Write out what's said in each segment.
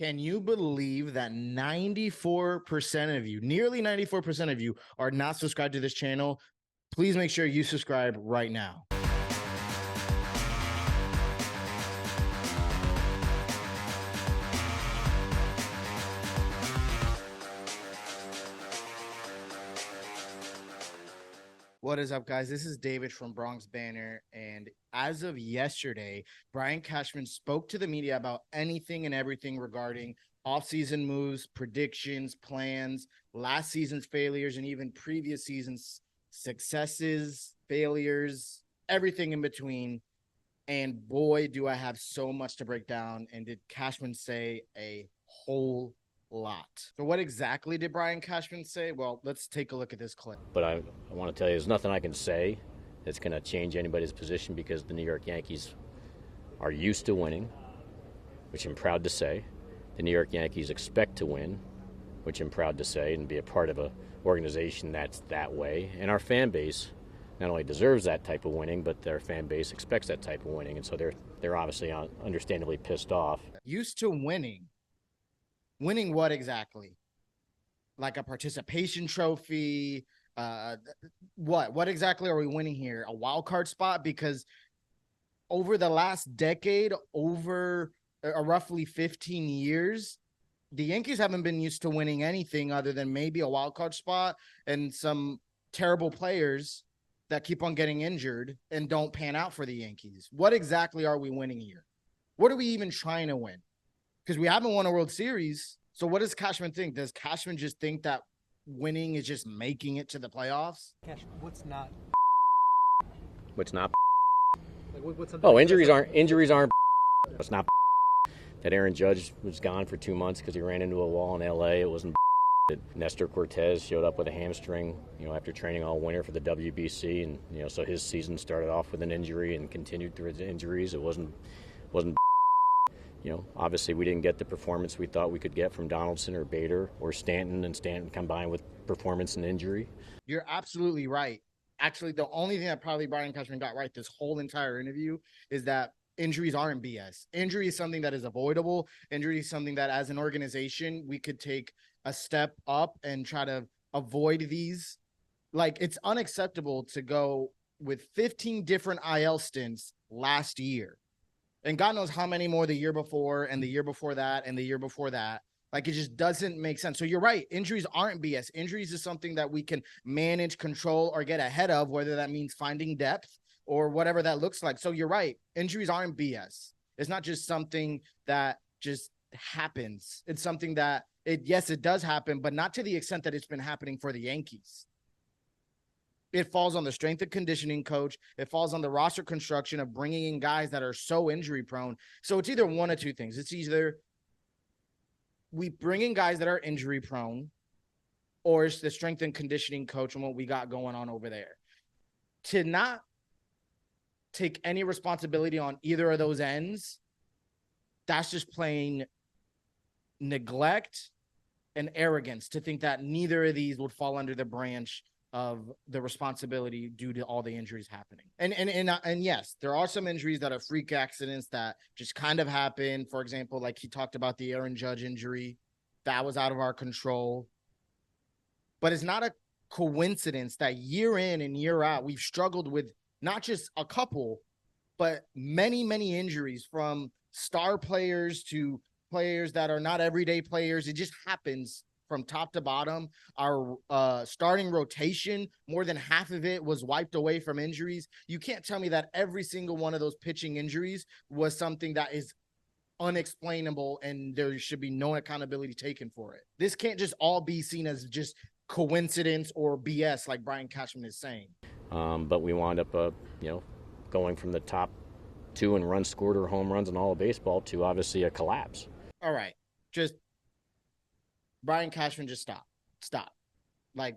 Can you believe that 94% of you, nearly 94% of you, are not subscribed to this channel? Please make sure you subscribe right now. What is up, guys? This is David from Bronx Banter, and as of yesterday, Brian Cashman spoke to the media about anything and everything regarding offseason moves, predictions, plans, last season's failures, and even previous season's successes, failures, everything in between. And boy, do I have so much to break down. And did Cashman say a whole lot? So what exactly did Brian Cashman say? Well, let's take a look at this clip. But I want to tell you, there's nothing I can say that's going to change anybody's position because the New York Yankees are used to winning, which I'm proud to say. The New York Yankees expect to win, which I'm proud to say, and be a part of an organization that's that way. And our fan base not only deserves that type of winning, but their fan base expects that type of winning. And so they're obviously understandably pissed off. Used to winning. Winning what exactly? Like a participation trophy? What exactly are we winning here? A wild card spot? Because over the last decade, over roughly 15 years, the Yankees haven't been used to winning anything other than maybe a wild card spot and some terrible players that keep on getting injured and don't pan out for the Yankees. What exactly are we winning here? What are we even trying to win? Because we haven't won a World Series. So what does Cashman think? Does Cashman just think that winning is just making it to the playoffs? Cashman, what's not? What's not? Like, what's injuries aren't. What's not? That Aaron Judge was gone for 2 months because he ran into a wall in L.A. It wasn't. Nestor Cortez showed up with a hamstring, after training all winter for the WBC, and so his season started off with an injury and continued through his injuries. It wasn't. Obviously we didn't get the performance we thought we could get from Donaldson or Bader or Stanton, and Stanton combined with performance and injury. You're absolutely right. Actually, the only thing that probably Brian Cashman got right this whole entire interview is that injuries aren't BS. Injury is something that is avoidable. Injury is something that as an organization, we could take a step up and try to avoid these. Like, it's unacceptable to go with 15 different IL stints last year. And God knows how many more the year before and the year before that and the year before that. Like, it just doesn't make sense. So you're right. Injuries aren't BS. Injuries is something that we can manage, control, or get ahead of, whether that means finding depth or whatever that looks like. So you're right. Injuries aren't BS. It's not just something that just happens. It's something that, yes, it does happen, but not to the extent that it's been happening for the Yankees. It falls on the strength and conditioning coach. It falls on the roster construction of bringing in guys that are so injury prone. So it's either one of two things. It's either we bring in guys that are injury prone, or it's the strength and conditioning coach and what we got going on over there. To not take any responsibility on either of those ends, that's just plain neglect and arrogance to think that neither of these would fall under the branch of the responsibility due to all the injuries happening. And yes, there are some injuries that are freak accidents that just kind of happen. For example, like he talked about the Aaron Judge injury. That was out of our control. But it's not a coincidence that year in and year out, we've struggled with not just a couple, but many, many injuries, from star players to players that are not everyday players. It just happens from top to bottom. Our starting rotation, more than half of it was wiped away from injuries. You can't tell me that every single one of those pitching injuries was something that is unexplainable and there should be no accountability taken for it. This can't just all be seen as just coincidence or BS like Brian Cashman is saying. But we wound up, going from the top 2 in runs scored or home runs in all of baseball to obviously a collapse. All right. Just Brian Cashman, just stop. Like,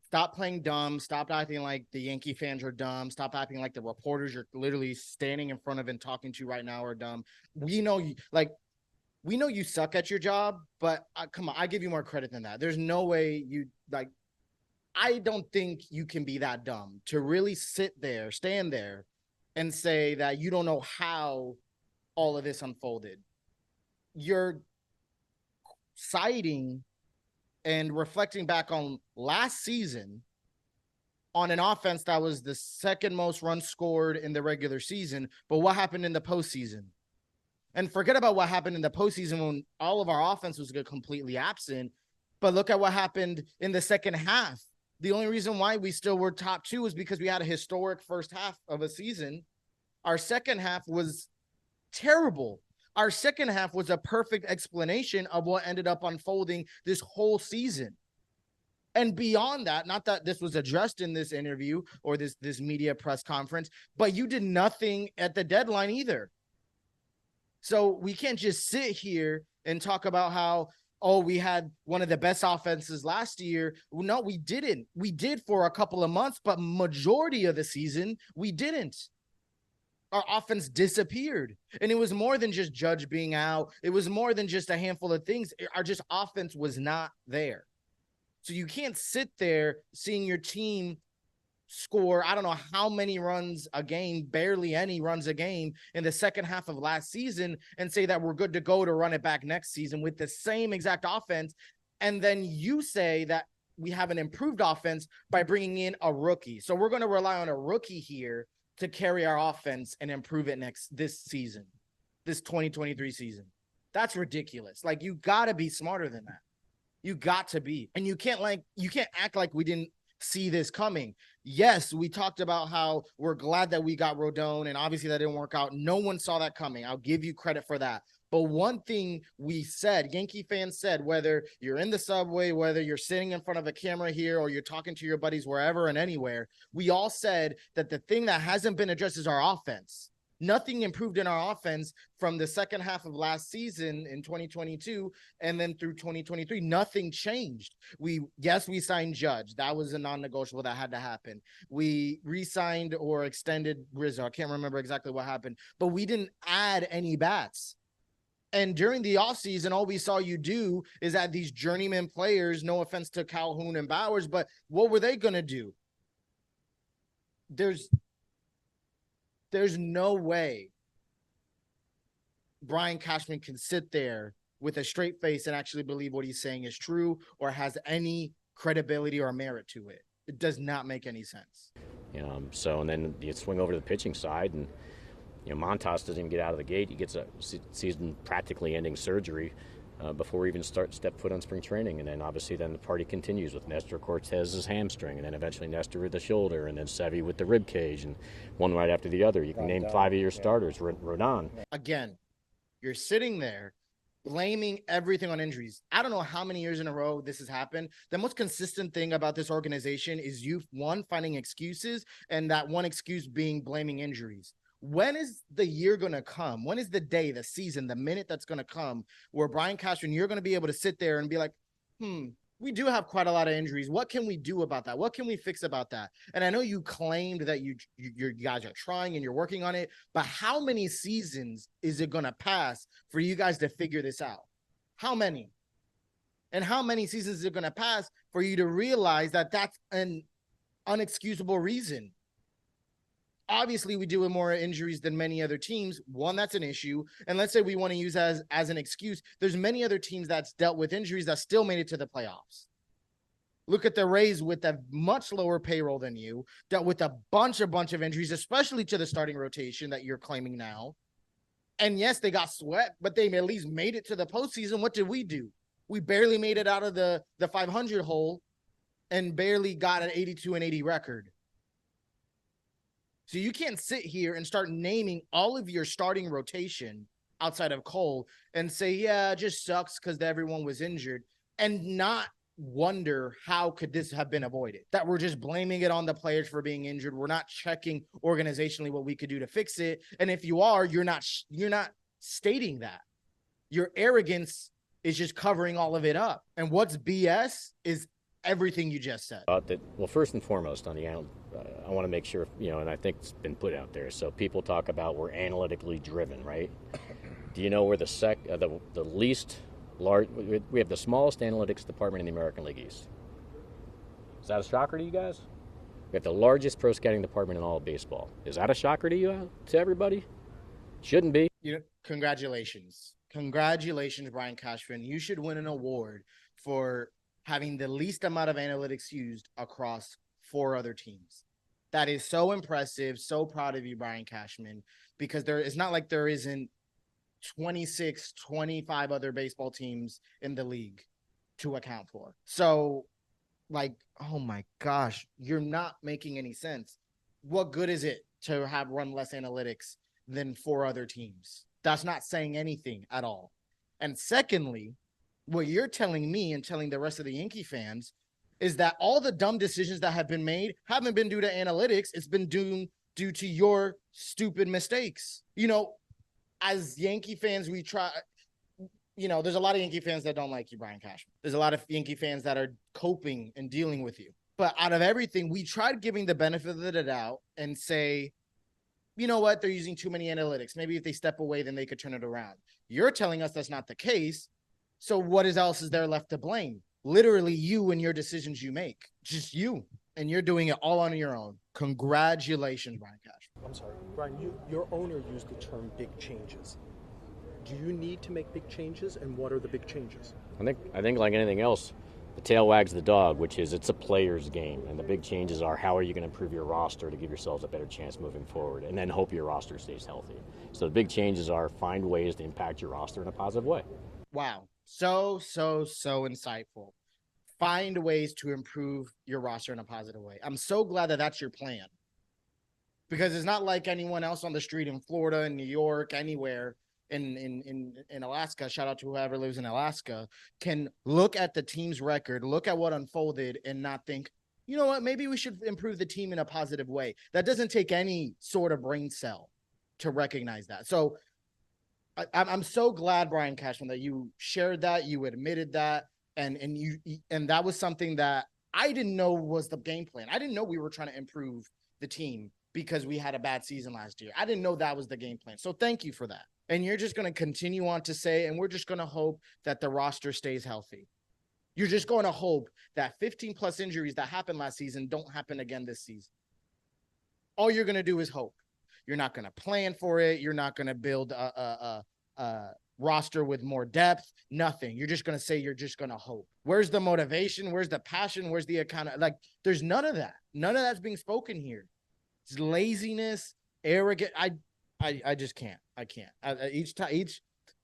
stop playing dumb. Stop acting like the Yankee fans are dumb. Stop acting like the reporters you're literally standing in front of and talking to right now are dumb. We know you suck at your job, but come on, I give you more credit than that. There's no way I don't think you can be that dumb to really stand there and say that you don't know how all of this unfolded. You're citing and reflecting back on last season on an offense that was the second most runs scored in the regular season. But what happened in the postseason? And forget about what happened in the postseason when all of our offense was completely absent. But look at what happened in the second half. The only reason why we still were top two is because we had a historic first half of a season. Our second half was terrible. Our second half was a perfect explanation of what ended up unfolding this whole season. And beyond that, not that this was addressed in this interview or this media press conference, but you did nothing at the deadline either. So we can't just sit here and talk about how, oh, we had one of the best offenses last year. No, we didn't. We did for a couple of months, but majority of the season, we didn't. Our offense disappeared. And it was more than just Judge being out. It was more than just a handful of things. Our just offense was not there. So you can't sit there seeing your team score, I don't know how many runs a game, barely any runs a game in the second half of last season, and say that we're good to go to run it back next season with the same exact offense. And then you say that we have an improved offense by bringing in a rookie. So we're going to rely on a rookie here to carry our offense and improve it this season, this 2023 season. That's ridiculous. Like, you got to be smarter than that. You got to be. And you can't act like we didn't see this coming. Yes, we talked about how we're glad that we got Rodon, and obviously that didn't work out. No one saw that coming. I'll give you credit for that. But one thing we said, Yankee fans said, whether you're in the subway, whether you're sitting in front of a camera here, or you're talking to your buddies wherever and anywhere, we all said that the thing that hasn't been addressed is our offense. Nothing improved in our offense from the second half of last season in 2022 and then through 2023. Nothing changed. We signed Judge. That was a non-negotiable that had to happen. We re-signed or extended Rizzo. I can't remember exactly what happened, but we didn't add any bats. And during the offseason, all we saw you do is add these journeyman players, no offense to Calhoun and Bowers, but what were they going to do? There's no way Brian Cashman can sit there with a straight face and actually believe what he's saying is true or has any credibility or merit to it. It does not make any sense. So, and then you swing over to the pitching side, and Montas doesn't even get out of the gate. He gets a season practically ending surgery before we even step foot on spring training. And then obviously then the party continues with Nestor Cortez's hamstring, and then eventually Nestor with the shoulder, and then Sevy with the rib cage, and one right after the other. You can name 5 of your starters. Rodon. Again, you're sitting there blaming everything on injuries. I don't know how many years in a row this has happened. The most consistent thing about this organization is finding excuses, and that one excuse being blaming injuries. When is the year going to come? When is the day, the season, the minute that's going to come where Brian Cashman, you're going to be able to sit there and be like, we do have quite a lot of injuries. What can we do about that? What can we fix about that? And I know you claimed that you guys are trying and you're working on it, but how many seasons is it going to pass for you guys to figure this out? How many? And how many seasons is it going to pass for you to realize that that's an unexcusable reason? Obviously, we deal with more injuries than many other teams. One, that's an issue. And let's say we want to use as an excuse. There's many other teams that's dealt with injuries that still made it to the playoffs. Look at the Rays with a much lower payroll than you, dealt with a bunch of injuries, especially to the starting rotation that you're claiming now. And yes, they got swept, but they at least made it to the postseason. What did we do? We barely made it out of the 500 hole and barely got an 82-80 record. So you can't sit here and start naming all of your starting rotation outside of Cole and say, yeah, it just sucks because everyone was injured, and not wonder how could this have been avoided. That we're just blaming it on the players for being injured. We're not checking organizationally what we could do to fix it. And if you are, you're not stating that. Your arrogance is just covering all of it up. And what's BS is everything you just said. Well, first and foremost, on the I want to make sure, and I think it's been put out there. So people talk about we're analytically driven, right? Do you know we're the least large? We have the smallest analytics department in the American League East. Is that a shocker to you guys? We have the largest pro scouting department in all of baseball. Is that a shocker to you, to everybody? Shouldn't be. Congratulations. Congratulations, Brian Cashman. You should win an award for having the least amount of analytics used across 4 other teams. That is so impressive. So proud of you, Brian Cashman, because it's not like there isn't 26, 25 other baseball teams in the league to account for. So, like, oh my gosh, you're not making any sense. What good is it to have run less analytics than 4 other teams? That's not saying anything at all. And secondly, what you're telling me and telling the rest of the Yankee fans is that all the dumb decisions that have been made haven't been due to analytics. It's been due to your stupid mistakes. As Yankee fans, we try, there's a lot of Yankee fans that don't like you, Brian Cashman. There's a lot of Yankee fans that are coping and dealing with you. But out of everything, we tried giving the benefit of the doubt and say, you know what? They're using too many analytics. Maybe if they step away, then they could turn it around. You're telling us that's not the case. So what else is there left to blame? Literally you and your decisions you make. Just you. And you're doing it all on your own. Congratulations, Brian Cashman. I'm sorry, Brian, your owner used the term big changes. Do you need to make big changes, and what are the big changes? I think like anything else, the tail wags the dog, which is it's a player's game. And the big changes are how are you going to improve your roster to give yourselves a better chance moving forward, and then hope your roster stays healthy. So the big changes are find ways to impact your roster in a positive way. Wow. So insightful. Find ways to improve your roster in a positive way. I'm so glad that that's your plan. Because it's not like anyone else on the street in Florida, in New York, anywhere in Alaska, shout out to whoever lives in Alaska, can look at the team's record, look at what unfolded, and not think, you know what, maybe we should improve the team in a positive way. That doesn't take any sort of brain cell to recognize that. So I'm so glad, Brian Cashman, that you shared that, you admitted that, and that was something that I didn't know was the game plan. I didn't know we were trying to improve the team because we had a bad season last year. I didn't know that was the game plan. So thank you for that. And you're just going to continue on to say, and we're just going to hope that the roster stays healthy. You're just going to hope that 15 plus injuries that happened last season don't happen again this season. All you're going to do is hope. You're not going to plan for it. You're not going to build a roster with more depth. Nothing. You're just going to say you're just going to hope. Where's the motivation? Where's the passion? Where's the account? Like, there's none of that. None of that's being spoken here. It's laziness, arrogant. I just can't. I can't.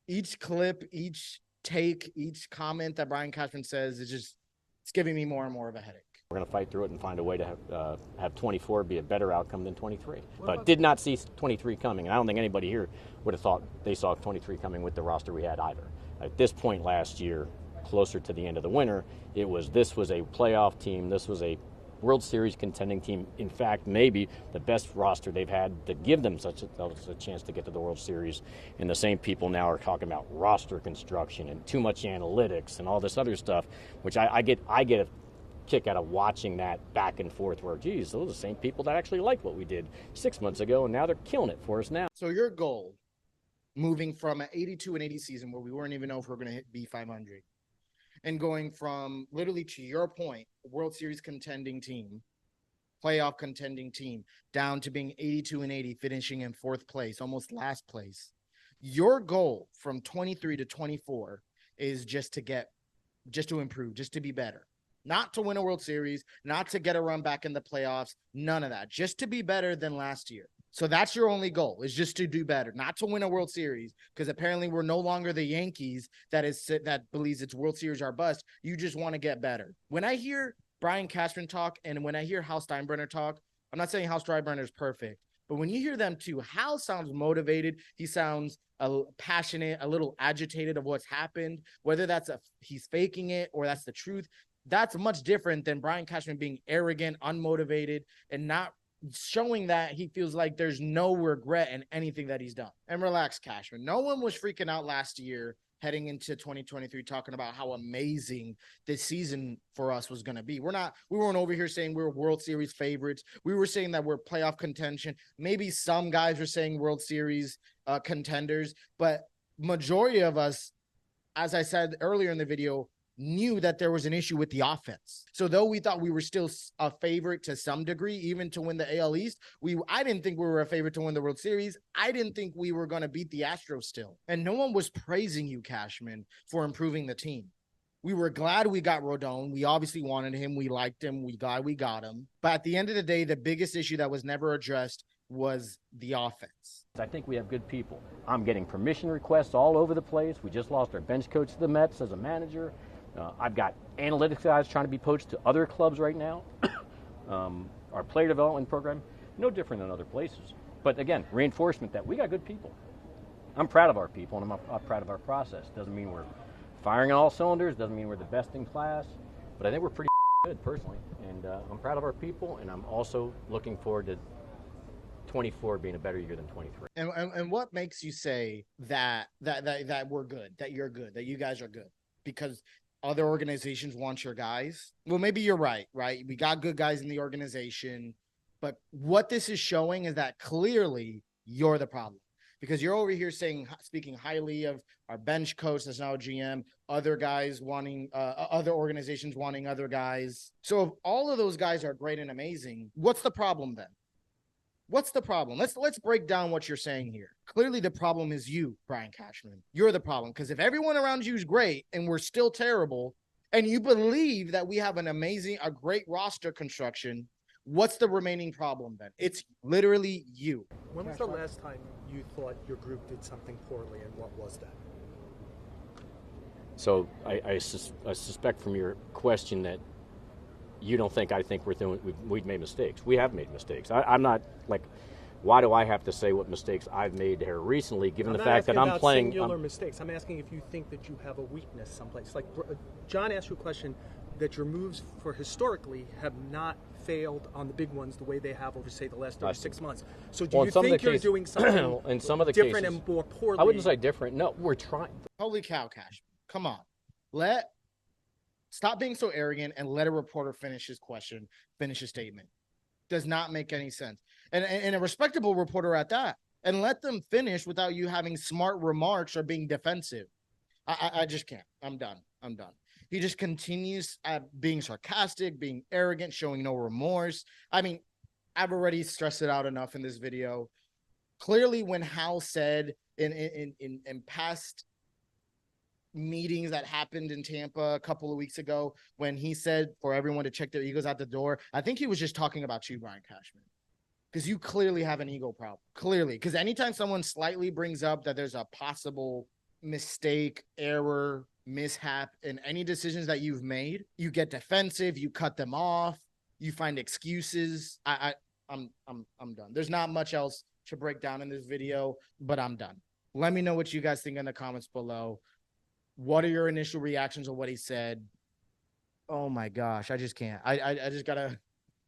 Each clip, each take, each comment that Brian Cashman says it's giving me more and more of a headache. We're going to fight through it and find a way to have 24 be a better outcome than 23. But did not see 23 coming. And I don't think anybody here would have thought they saw 23 coming with the roster we had either. At this point last year, closer to the end of the winter, this was a playoff team. This was a World Series contending team. In fact, maybe the best roster they've had to give them such a chance to get to the World Series. And the same people now are talking about roster construction and too much analytics and all this other stuff, which I get a kick out of watching that back and forth where, geez, those are the same people that actually like what we did 6 months ago, and now they're killing it for us now. So your goal, moving from an 82 and 80 season where we weren't even know if we were going to hit B500, and going from, literally to your point, World Series contending team, playoff contending team, down to being 82 and 80, finishing in 4th place, almost last place. Your goal from 23 to 24 is just to improve, just to be better. Not to win a World Series, not to get a run back in the playoffs, none of that. Just to be better than last year. So that's your only goal, is just to do better, not to win a World Series, because apparently we're no longer the Yankees that believes it's World Series or bust. You just want to get better. When I hear Brian Cashman talk and when I hear Hal Steinbrenner talk, I'm not saying Hal Steinbrenner is perfect, but when you hear them too, Hal sounds motivated. He sounds passionate, a little agitated of what's happened, whether he's faking it or that's the truth. That's much different than Brian Cashman being arrogant, unmotivated, and not showing that he feels like there's no regret in anything that he's done. And relax, Cashman. No one was freaking out last year heading into 2023 talking about how amazing this season for us was going to be. We weren't over here saying we're World Series favorites. We were saying that we're playoff contention. Maybe some guys were saying World Series contenders, but majority of us, as I said earlier in the video, knew that there was an issue with the offense. So though we thought we were still a favorite to some degree, even to win the AL East, I didn't think we were a favorite to win the World Series. I didn't think we were going to beat the Astros still. And no one was praising you, Cashman, for improving the team. We were glad we got Rodon. We obviously wanted him. We liked him. We glad we got him. But at the end of the day, the biggest issue that was never addressed was the offense. I think we have good people. I'm getting permission requests all over the place. We just lost our bench coach to the Mets as a manager. I've got analytics guys trying to be poached to other clubs right now. Our player development program, no different than other places. But again, reinforcement that we got good people. I'm proud of our people, and I'm proud of our process. Doesn't mean we're firing on all cylinders, doesn't mean we're the best in class, but I think we're pretty good personally. And I'm proud of our people, and I'm also looking forward to 24 being a better year than 23. And what makes you say that we're good, that you're good, that you guys are good? Because other organizations want your guys. Well, maybe you're right? We got good guys in the organization, but what this is showing is that clearly you're the problem, because you're over here speaking highly of our bench coach that's now a GM, other guys wanting, other organizations wanting other guys. So if all of those guys are great and amazing, what's the problem then? What's the problem? Let's break down what you're saying here. Clearly, the problem is you, Brian Cashman. You're the problem, because if everyone around you is great and we're still terrible, and you believe that we have a great roster construction, what's the remaining problem then? It's literally you. When was the last time you thought your group did something poorly, and what was that? So I suspect from your question that you don't think I think we've made mistakes. We have made mistakes. I'm not like, why do I have to say what mistakes I've made here recently, given the fact that I'm playing singular mistakes. I'm asking if you think that you have a weakness someplace. Like John asked you a question that your moves for historically have not failed on the big ones the way they have over, say, the last 36 months. So do you think you're doing something in some of the different cases, and more poorly? I wouldn't say different. No, we're trying. Holy cow, Cash. Come on. Stop being so arrogant and let a reporter finish his question, finish his statement. Does not make any sense. And a respectable reporter at that. And let them finish without you having smart remarks or being defensive. I just can't. I'm done. He just continues being sarcastic, being arrogant, showing no remorse. I mean, I've already stressed it out enough in this video. Clearly, when Hal said in past meetings that happened in Tampa a couple of weeks ago, when he said for everyone to check their egos out the door, I think he was just talking about you, Brian Cashman, because you clearly have an ego problem. Clearly, because anytime someone slightly brings up that there's a possible mistake, error, mishap in any decisions that you've made, you get defensive, you cut them off, you find excuses. I'm done. There's not much else to break down in this video, but I'm done. Let me know what you guys think in the comments below. What are your initial reactions of what he said? Oh my gosh, I just can't. I just gotta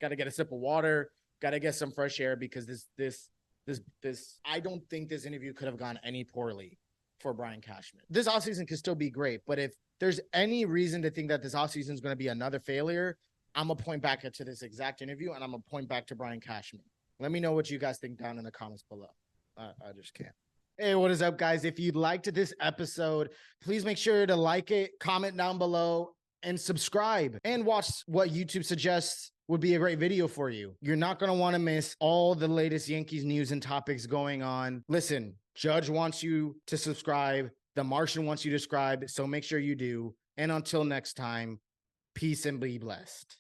get a sip of water, gotta get some fresh air, because this I don't think this interview could have gone any poorly for Brian Cashman. This offseason could still be great, but if there's any reason to think that this offseason is going to be another failure, I'm gonna point back to this exact interview, and I'm gonna point back to Brian Cashman. Let me know what you guys think down in the comments below. I just can't. Hey, what is up, guys? If you liked this episode, please make sure to like it, comment down below, and subscribe, and watch what YouTube suggests would be a great video for you. You're not going to want to miss all the latest Yankees news and topics going on. Listen, Judge wants you to subscribe. The Martian wants you to subscribe, so make sure you do. And until next time, peace and be blessed.